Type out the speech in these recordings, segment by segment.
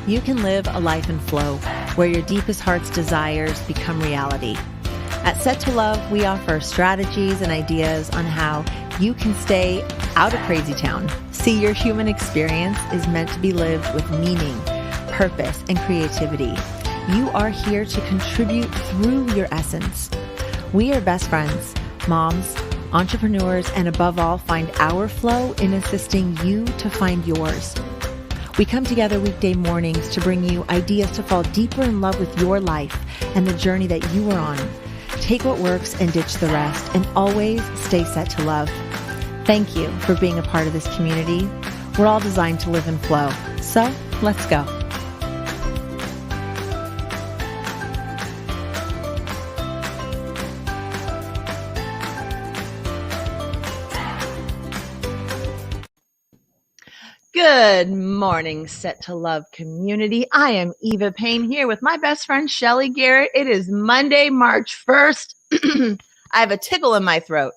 you can live a life in flow where your deepest heart's desires become reality. At Set to Love, we offer strategies and ideas on how you can stay out of crazy town. See, your human experience is meant to be lived with meaning, purpose, and creativity. You are here to contribute through your essence. We are best friends, moms, entrepreneurs, and above all, find our flow in assisting you to find yours. We come together weekday mornings to bring you ideas to fall deeper in love with your life and the journey that you are on. Take what works and ditch the rest, and always stay set to love. Thank you for being a part of this community. We're all designed to live in flow. So let's go. Good morning, Set to Love community. I am Eva Payne here with my best friend, Shelley Garite. It is Monday, March 1st. I have a tickle in my throat,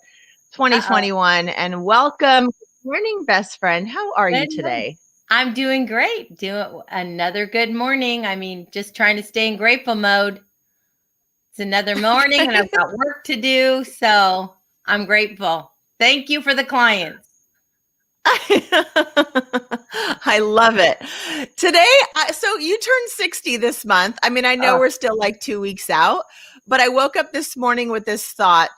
2021, and welcome. Good morning, best friend. How are you today? I'm doing great. Doing another good morning. I mean, just trying to stay in grateful mode. It's another morning and I've got work to do. So I'm grateful. Thank you for the clients. I love it. Today, so you turned 60 this month. I mean, I know we're still like 2 weeks out, but I woke up this morning with this thought.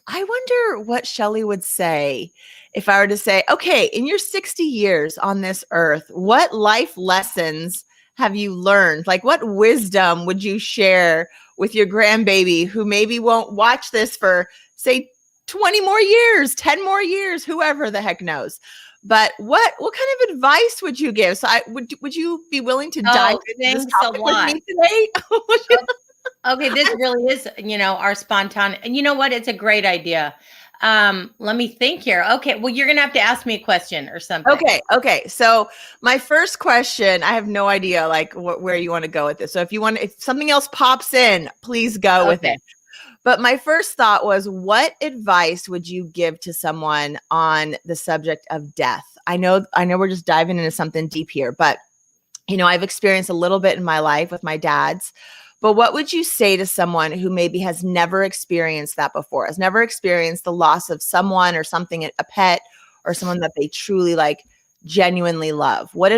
I wonder what Shelley would say if I were to say, okay, in your 60 years on this earth, what life lessons have you learned? Like, what wisdom would you share with your grandbaby who maybe won't watch this for, say, 20 more years, 10 more years, whoever the heck knows. But what kind of advice would you give? So would you be willing to dive into this topic with me today? Okay, this really is, our spontaneous, and you know what? It's a great idea. Let me think here. Okay, well, you're going to have to ask me a question or something. Okay. So my first question, I have no idea like where you want to go with this. So if something else pops in, please go with it. But my first thought was, what advice would you give to someone on the subject of death? I know we're just diving into something deep here, but I've experienced a little bit in my life with my dad's. But what would you say to someone who maybe has never experienced that before, has never experienced the loss of someone or something, a pet or someone that they truly genuinely love? What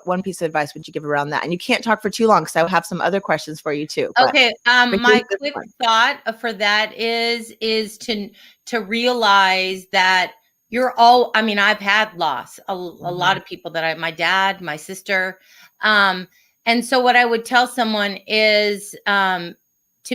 one piece of advice would you give around that? And you can't talk for too long because I will have some other questions for you too. Okay. My quick thought for that is to realize that I've had loss, a lot of people my dad, my sister. And so what I would tell someone is to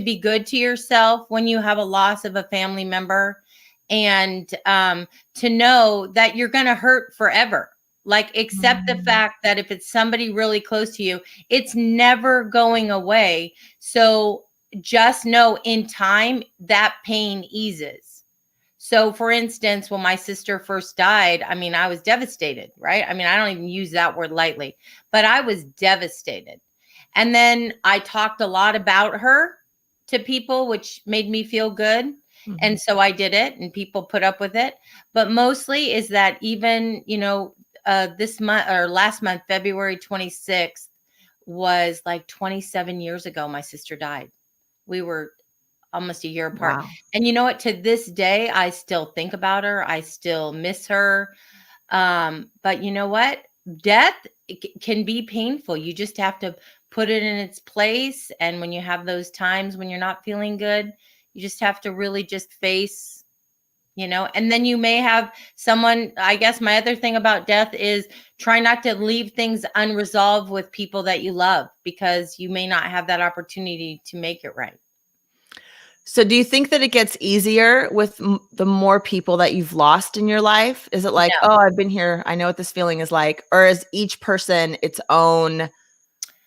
be good to yourself when you have a loss of a family member, and to know that you're going to hurt forever. Accept the fact that if it's somebody really close to you, it's never going away. So just know in time that pain eases. So for instance, when my sister first died, I was devastated, right? I don't even use that word lightly, but I was devastated. And then I talked a lot about her to people, which made me feel good. Mm-hmm. And so I did it, and people put up with it. But mostly is that even, this month or last month, February 26th was 27 years ago, my sister died. We were almost a year apart. Wow. And you know what? To this day, I still think about her. I still miss her. But you know what? Death can be painful. You just have to put it in its place. And when you have those times when you're not feeling good, you just have to really just face, and then you may have someone. I guess my other thing about death is try not to leave things unresolved with people that you love, because you may not have that opportunity to make it right. So do you think that it gets easier with the more people that you've lost in your life? Is it like, no, I've been here, I know what this feeling is like? Or is each person its own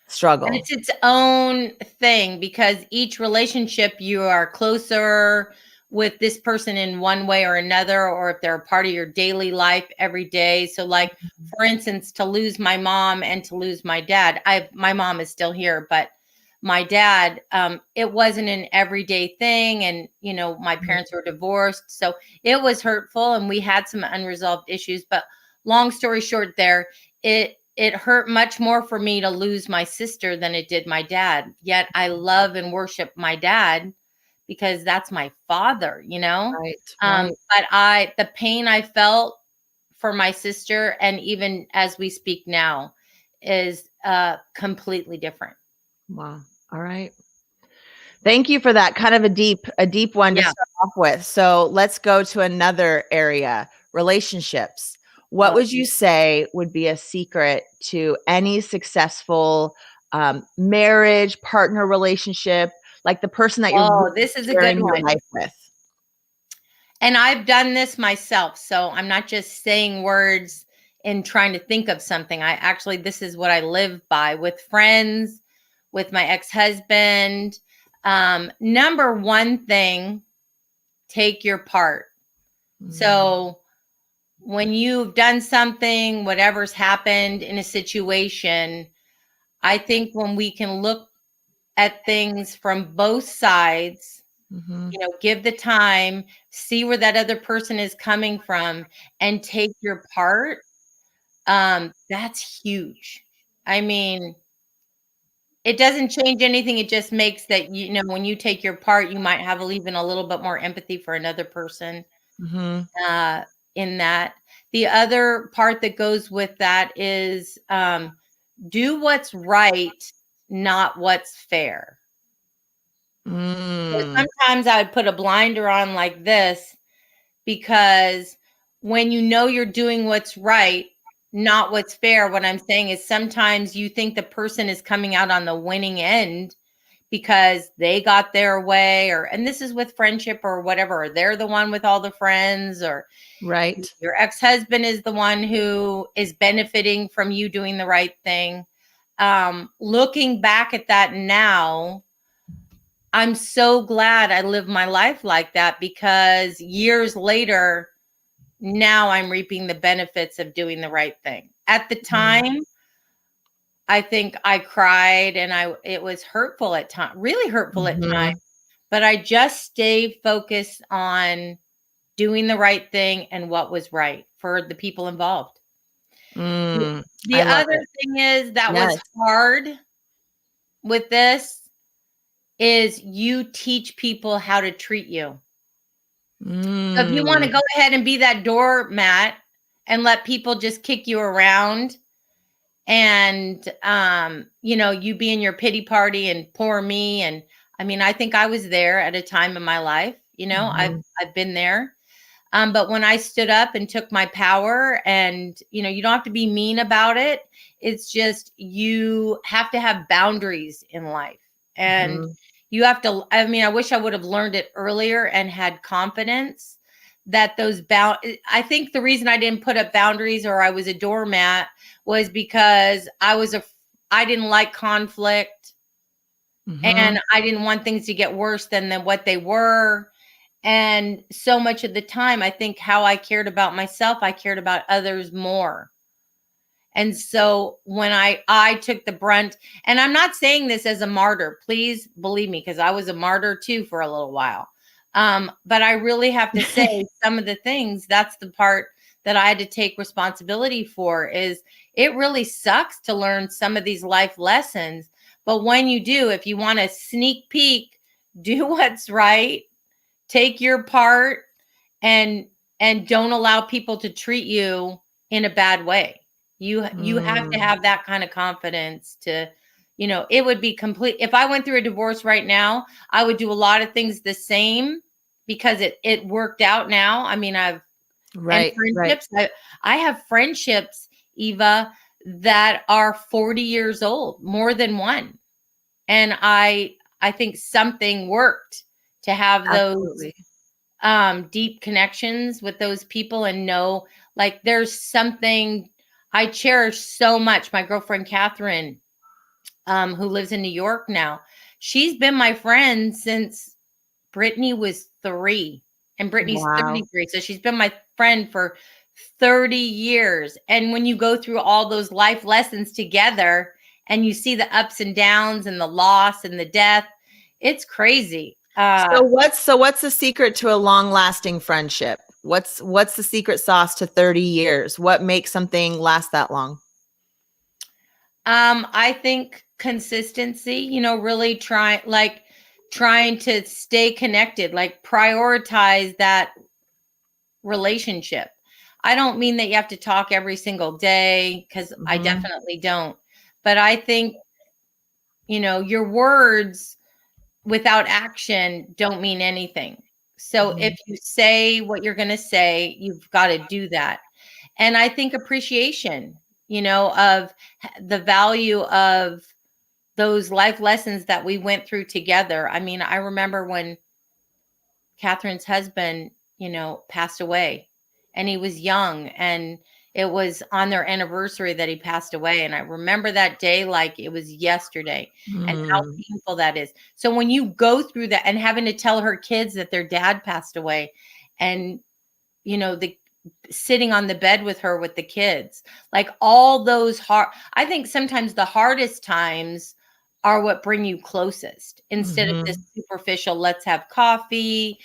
struggle? And it's its own thing, because each relationship, you are closer with this person in one way or another, or if they're a part of your daily life every day. So for instance, to lose my mom and to lose my dad, my mom is still here, but my dad, it wasn't an everyday thing. And, my parents were divorced. So it was hurtful, and we had some unresolved issues. But long story short there, it it hurt much more for me to lose my sister than it did my dad. Yet I love and worship my dad because that's my father, you know? Right. But the pain I felt for my sister, and even as we speak now, is completely different. Wow. All right. Thank you for that. Kind of a deep one to Yeah. start off with. So let's go to another area, relationships. What would you say would be a secret to any successful marriage, partner relationship, like the person that you're really This is a sharing good your one. life with? And I've done this myself. So I'm not just saying words and trying to think of something. This is what I live by with friends, with my ex-husband. Number one thing, take your part. So when you've done something, whatever's happened in a situation, I think when we can look at things from both sides, give the time, see where that other person is coming from, and take your part. That's huge. I mean, it doesn't change anything. It just makes that, when you take your part, you might have even a little bit more empathy for another person in that. The other part that goes with that is do what's right, not what's fair. So sometimes I would put a blinder on like this, because when you're doing what's right, not what's fair, what I'm saying is sometimes you think the person is coming out on the winning end because they got their way, and this is with friendship or whatever, or they're the one with all the friends, or Right. your ex-husband is the one who is benefiting from you doing the right thing. Looking back at that now, I'm so glad I lived my life like that, because years later, now I'm reaping the benefits of doing the right thing. At the time, I think I cried and it was hurtful at times, really hurtful at times, but I just stayed focused on doing the right thing and what was right for the people involved. The other thing is that was hard with this is you teach people how to treat you. So if you want to go ahead and be that doormat and let people just kick you around, and you be in your pity party and poor me, and I mean, I think I was there at a time in my life, I've been there. But when I stood up and took my power, and you don't have to be mean about it. It's just you have to have boundaries in life, and you have to. I mean, I wish I would have learned it earlier and had confidence that I think the reason I didn't put up boundaries, or I was a doormat, was because I didn't like conflict, and I didn't want things to get worse than what they were. And so much of the time, I think how I cared about myself, I cared about others more. And so when I took the brunt, and I'm not saying this as a martyr, please believe me, because I was a martyr too for a little while. But I really have to say some of the things, that's the part that I had to take responsibility for, is it really sucks to learn some of these life lessons. But when you do, if you want a sneak peek, do what's right, take your part, and don't allow people to treat you in a bad way. You have to have that kind of confidence to, it would be complete. If I went through a divorce right now, I would do a lot of things the same, because it worked out now. I mean, and friendships. I have friendships, Eva, that are 40 years old, more than one. And I think something worked to have those deep connections with those people, and know, like, there's something I cherish so much. My girlfriend, Catherine, who lives in New York now, she's been my friend since Brittany was 3, and Brittany's 33. So she's been my friend for 30 years. And when you go through all those life lessons together, and you see the ups and downs and the loss and the death, it's crazy. So what's the secret to a long-lasting friendship? What's the secret sauce to 30 years? What makes something last that long? I think consistency, really trying to stay connected, like prioritize that relationship. I don't mean that you have to talk every single day, because I definitely don't. But I think, your words without action don't mean anything. So if you say what you're going to say, you've got to do that. And I think appreciation, of the value of those life lessons that we went through together. I mean, I remember when Catherine's husband, passed away, and he was young, and it was on their anniversary that he passed away. And I remember that day like it was yesterday, and how painful that is. So when you go through that and having to tell her kids that their dad passed away, and, the sitting on the bed with her with the kids, like all those I think sometimes the hardest times are what bring you closest, instead of this superficial, let's have coffee.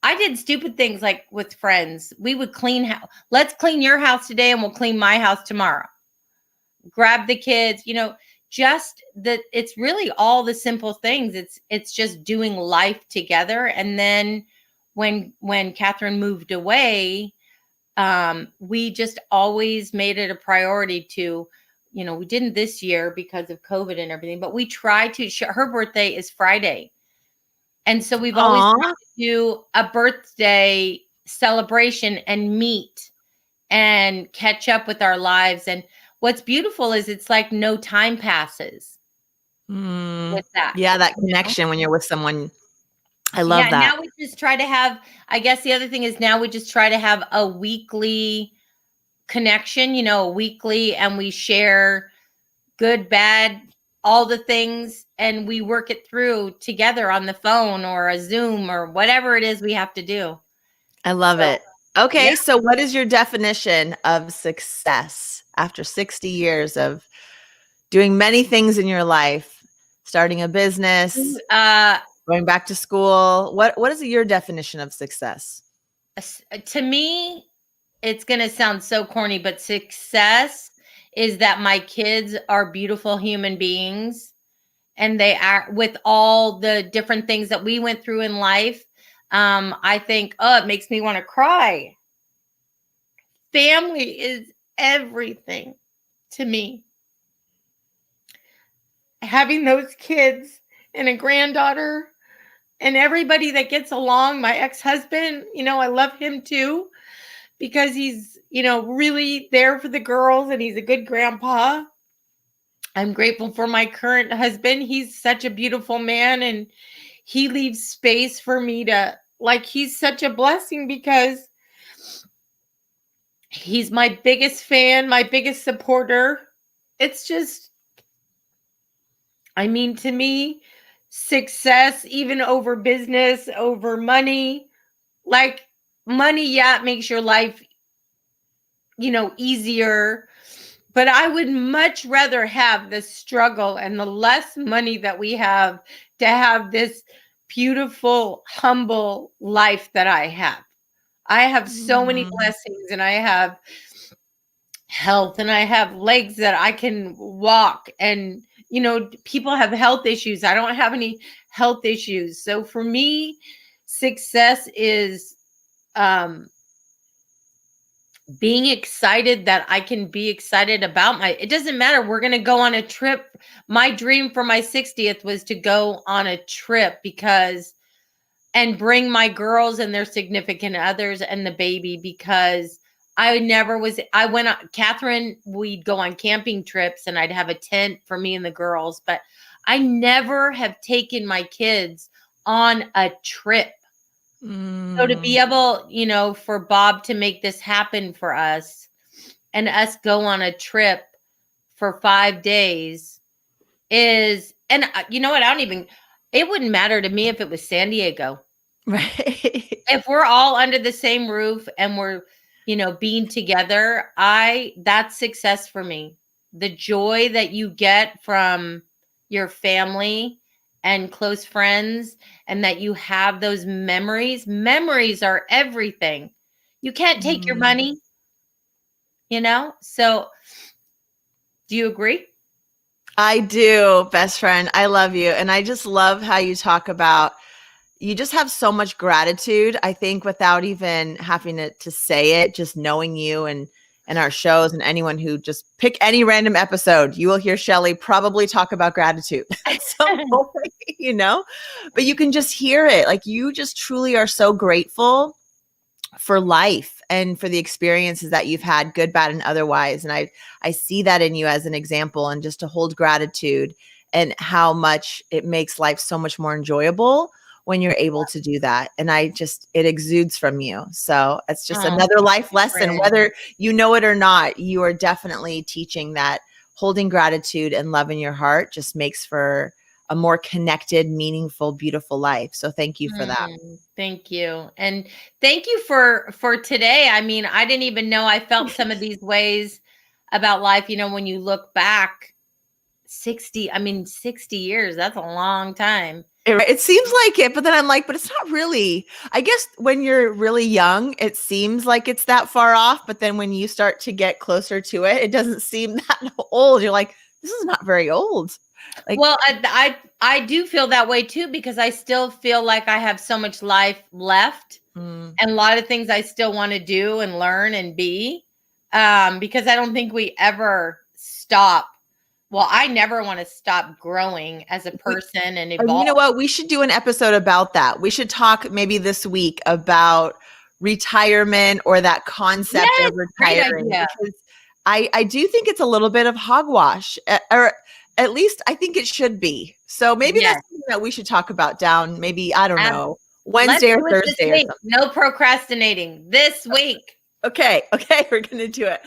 I did stupid things like with friends. We would clean house. Let's clean your house today and we'll clean my house tomorrow. Grab the kids, just that. It's really all the simple things. It's just doing life together. And then when Catherine moved away, we just always made it a priority to, we didn't this year because of COVID and everything, but we tried to her birthday is Friday. And so we've always tried to do a birthday celebration and meet and catch up with our lives. And what's beautiful is it's like no time passes with that. Yeah, that connection when you're with someone. I love that. Now we just try to have, I guess the other thing is now we just try to have a weekly connection, a weekly, and we share good, bad, all the things, and we work it through together on the phone or a Zoom or whatever it is we have to do. I love it. Okay. So what is your definition of success after 60 years of doing many things in your life, starting a business, going back to school? What is your definition of success? To me, it's going to sound so corny, but success is that my kids are beautiful human beings, and they are, with all the different things that we went through in life. I think, it makes me want to cry. Family is everything to me. Having those kids and a granddaughter and everybody that gets along, my ex-husband, I love him too, because he's, really there for the girls, and he's a good grandpa. I'm grateful for my current husband. He's such a beautiful man, and he leaves space for me to, he's such a blessing because he's my biggest fan, my biggest supporter. It's just, to me, success, even over business, over money, money, it makes your life, easier. But I would much rather have the struggle and the less money that we have to have this beautiful, humble life that I have. I have so many blessings, and I have health, and I have legs that I can walk, and, people have health issues. I don't have any health issues. So for me, success is, being excited that I can be excited about it doesn't matter. We're going to go on a trip. My dream for my 60th was to go on a trip and bring my girls and their significant others and the baby, because I went on, Catherine, we'd go on camping trips and I'd have a tent for me and the girls, but I never have taken my kids on a trip. So to be able, for Bob to make this happen for us and us go on a trip for 5 days is, and you know what? It wouldn't matter to me if it was San Diego. Right. If we're all under the same roof and we're, being together, that's success for me. The joy that you get from your family and close friends, and that you have those memories. Memories are everything. You can't take your money, so Do you agree? I do, best friend. I love you. And I just love how you talk about, you just have so much gratitude, I think, without even having to say it, just knowing you and our shows, and anyone who just pick any random episode, you will hear Shelley probably talk about gratitude at some point, but you can just hear it. Like, you just truly are so grateful for life and for the experiences that you've had, good, bad, and otherwise. And I see that in you as an example, and just to hold gratitude and how much it makes life so much more enjoyable when you're able to do that. And it exudes from you. So it's just another life lesson, whether you know it or not. You are definitely teaching that holding gratitude and love in your heart just makes for a more connected, meaningful, beautiful life. So thank you for that. Thank you. And thank you for today. I mean, I didn't even know I felt some of these ways about life. When you look back 60 years, that's a long time. It seems like it, but then I'm like, but it's not really. I guess when you're really young, it seems like it's that far off. But then when you start to get closer to it, it doesn't seem that old. You're like, this is not very old. Like, well, I do feel that way too, because I still feel like I have so much life left, and a lot of things I still want to do and learn and be, because I don't think we ever stop. Well, I never want to stop growing as a person and evolve. You know what? We should do an episode about that. We should talk maybe this week about retirement, or that concept of retiring. Because I do think it's a little bit of hogwash, or at least I think it should be. So maybe that's something that we should talk about down, maybe, I don't know, Wednesday or Thursday or something. No procrastinating this week. Okay, we're going to do it.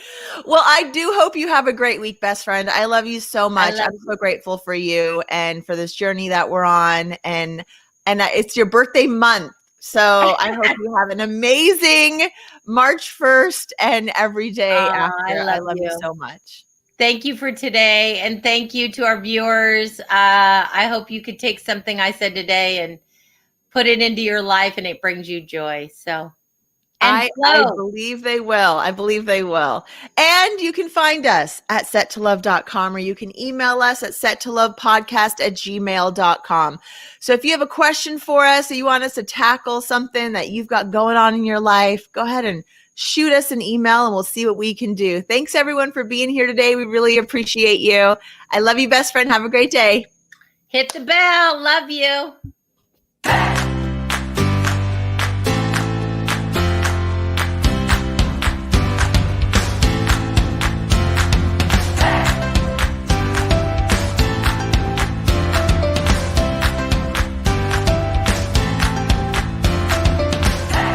Well, I do hope you have a great week, best friend. I love you so much. I'm so grateful for you and for this journey that we're on. And it's your birthday month. So I hope you have an amazing March 1st and every day after. I love you so much. Thank you for today. And thank you to our viewers. I hope you could take something I said today and put it into your life, and it brings you joy. So. I believe they will. And you can find us at settolove.com, or you can email us at setttolovepodcast@gmail.com. So if you have a question for us, or you want us to tackle something that you've got going on in your life, go ahead and shoot us an email and we'll see what we can do. Thanks everyone for being here today. We really appreciate you. I love you, best friend. Have a great day. Hit the bell. Love you.